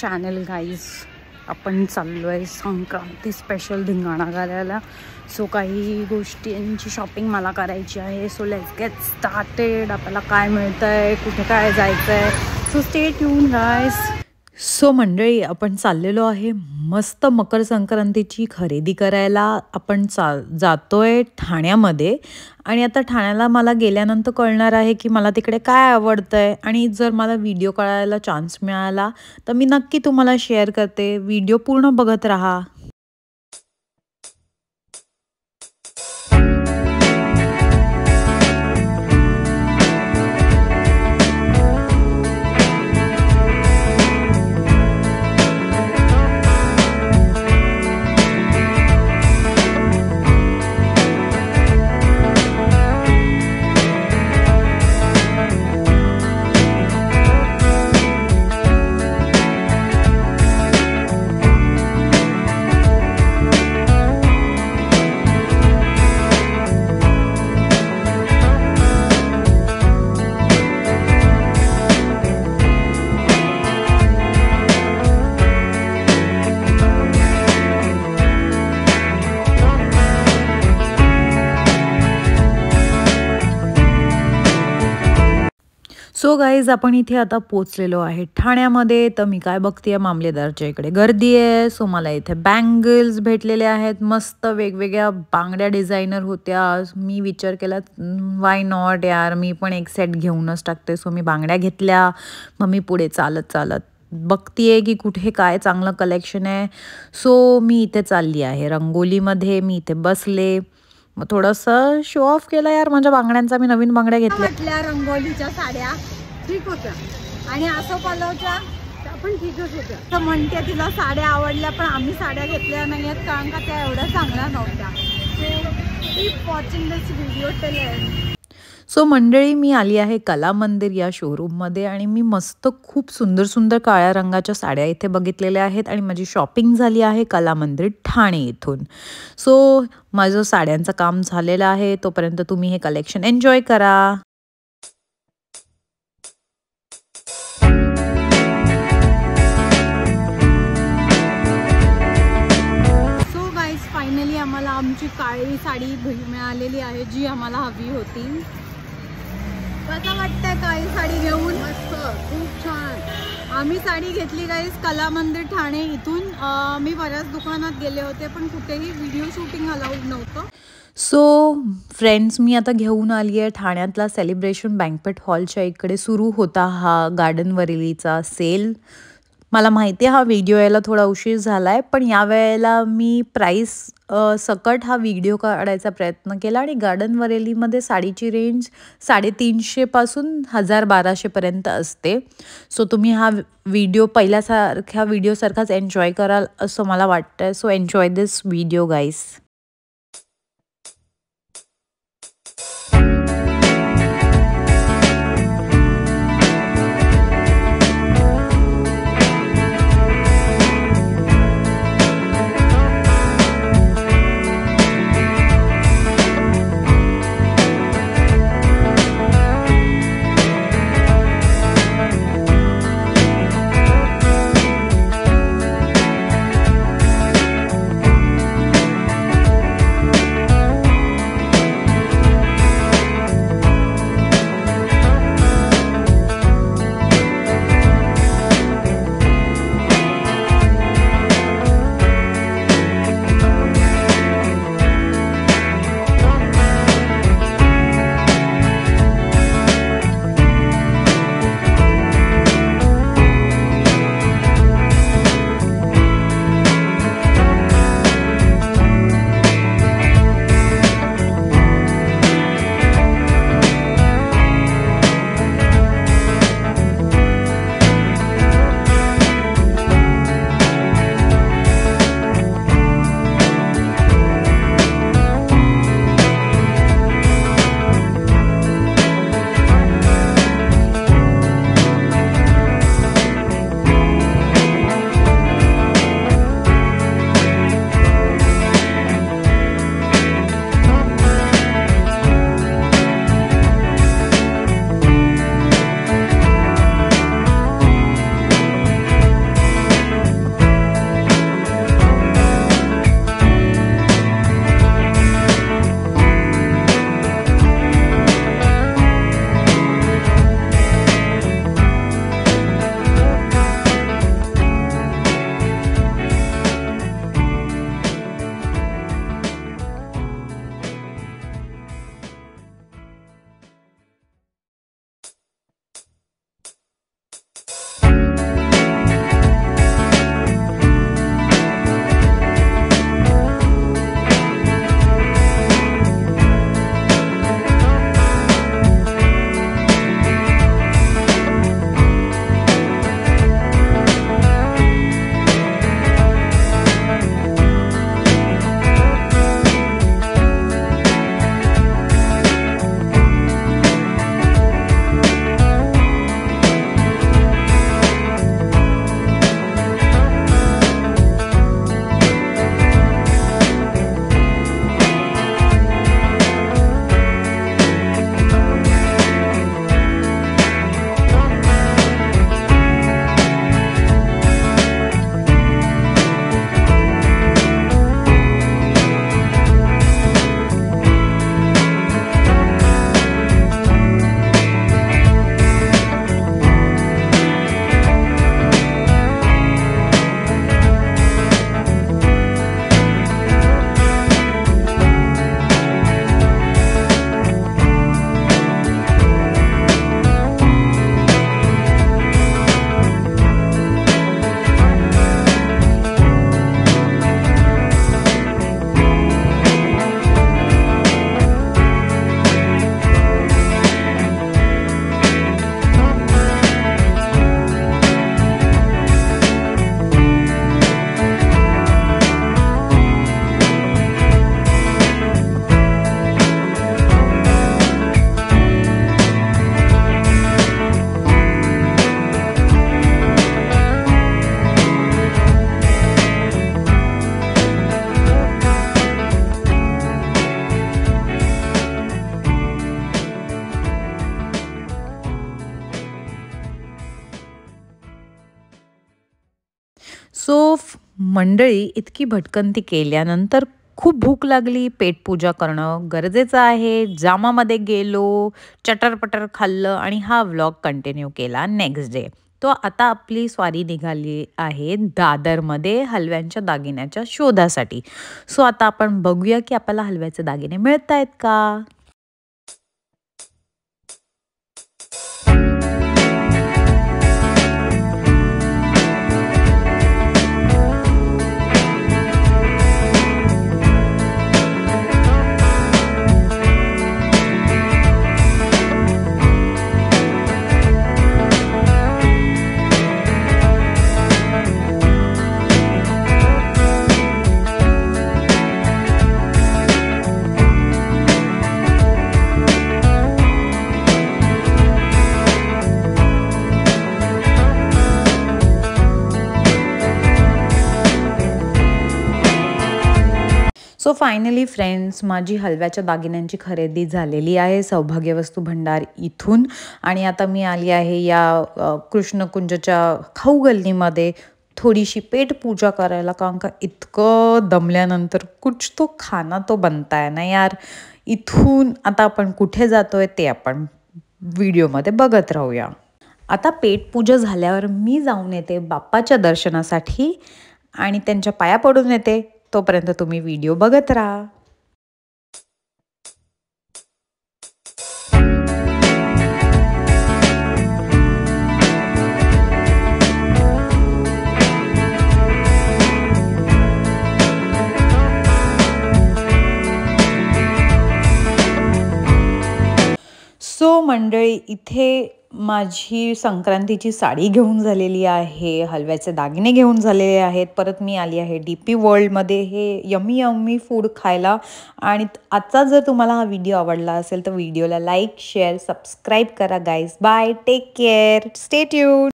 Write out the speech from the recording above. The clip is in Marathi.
Channel guys. आपण चाललो आहे संक्रांती स्पेशल धिंगाणा घालायला. सो काही गोष्टींची शॉपिंग मला करायची आहे. So let's get started. आपल्याला काय मिळतं आहे, कुठे काय जायचं आहे, so stay tune guys. So मंडळी, आपण चाललेलो आहे मस्त मकर संक्रांतीची खरेदी करायला. आपण जातोय ठाण्यामध्ये. आणि आता ठाण्याला मला गेल्यानंतर कळणार आहे की मला तिकडे काय आवडतं आहे. आणि जर मला व्हिडिओ काढायला चान्स मिळाला तर मी नक्की तुम्हाला शेअर करते. व्हिडिओ पूर्ण बघत राहा. सो गाईज, आपण इथे आता पोचलेलो आहे ठाण्यामध्ये. तर मी काय बघते, मामलेदारच्या इकडे गर्दी आहे. सो मला इथे बँगल्स भेटलेले आहेत. मस्त वेगवेगळ्या बांगड्या डिझायनर होत्या. मी विचार केला वाय नॉट यार, मी पण एक सेट घेऊनच टाकते. सो मी बांगड्या घेतल्या. मग मी पुढे चालत बघतीये की कुठे काय चांगलं कलेक्शन आहे. सो मी इथे चालली आहे रंगोलीमध्ये. मी इथे बसले, मग थोडंसं शो ऑफ केला यार माझ्या बांगड्यांचा. मी नवीन बांगड्या घेतल्या. रंगोलीच्या साड्या ठीक होत्या आणि असं पलवच्या पण ठीकच होत्या. तर म्हणते तिला साड्या आवडल्या, पण आम्ही साड्या घेतल्या नाही आहेत कारण का त्या एवढ्या चांगल्या नव्हत्या. सो कीप वॉचिंग दिस व्हिडिओ टिल एंड. सो मंडळी, मी आली आहे कला मंदिर या शोरूममध्ये. आणि मी मस्त खूप सुंदर सुंदर काळ्या रंगाच्या साड्या इथे बघितलेल्या आहेत. आणि माझी शॉपिंग झाली आहे कला मंदिर ठाणे इथून. सो माझं साड्यांचं काम झालेलं आहे. तोपर्यंत तुम्ही हे कलेक्शन एन्जॉय करा. सो गाईज, फायनली आम्हाला आमची काळी साडी मिळालेली आहे जी आम्हाला हवी होती. कसं वाटतंय काळी साडी घेऊन? मस्त, खूप छान. आम्ही साडी घेतली गाईज कला मंदिर ठाणे इथून. मी बऱ्याच दुकानात गेले होते पण कुठेही व्हिडिओ शूटिंग अलाउड नव्हतं. सो फ्रेंड्स, मी आता घेऊन आली आहे ठाण्यातला सेलिब्रेशन बँक्वेट हॉलच्या इकडे. सुरू होता हा गार्डन वरेलीचा सेल. मला माहिती आहे हा व्हिडिओ यायला थोडा उशीर झाला आहे, पण यावेळेला मी प्राईस सकट हा व्हिडिओ काढायचा प्रयत्न केला. आणि गार्डन वरेलीमध्ये साडीची रेंज 350 पासून 1000-1200 पर्यंत असते. सो तुम्ही हा व्हिडिओ पहिल्यासारख्या व्हिडिओसारखाच एन्जॉय कराल असं मला वाटतं. सो एन्जॉय दिस व्हिडिओ गाईस. मंडळी, इतकी भटकंती केल्यानंतर खूप भूक लागली, पेटपूजा करणं गरजेचं आहे. जामामध्ये गेलो, चटर-पटर खाल्लं आणि हा व्लॉग कंटिन्यू केला नेक्स्ट डे. तो आता आपली स्वारी निघाली आहे दादरमध्ये हलव्यांच्या दागिन्याच्या शोधासाठी. सो आता आपण बघूया की आपल्याला हलव्याचे दागिने मिळतायत का? सो फायनली फ्रेंड्स, माझी हलव्याच्या दागिन्यांची खरेदी झालेली आहे सौभाग्यवस्तू भंडार इथून. आणि आता मी आली आहे या कृष्णकुंजच्या खाऊ गल्लीमध्ये थोडीशी पेटपूजा करायला, कारण का इतकं दमल्यानंतर कुछ तो खाना तो बनता है ना यार. इथून आता आपण कुठे जातोय ते आपण व्हिडिओमध्ये बघत राहूया. आता पेटपूजा झाल्यावर मी जाऊन येते बाप्पाच्या दर्शनासाठी आणि त्यांच्या पाया पडून येते. तोपर्यंत तुम्ही व्हिडिओ बघत राहा. सो मंडळी, इथे माझी संक्रांतीची साडी घेऊन झालेली आहे, हलव्याचे दागिने घेऊन झालेले आहेत. परत मी आली आहे DP वर्ल्डमध्ये हे यम्मी यम्मी फूड खायला. आणि आजचा जर तुम्हाला हा व्हिडिओ आवडला असेल तर व्हिडिओला लाईक, शेअर, सबस्क्राईब करा guys. Bye, take care, stay tuned.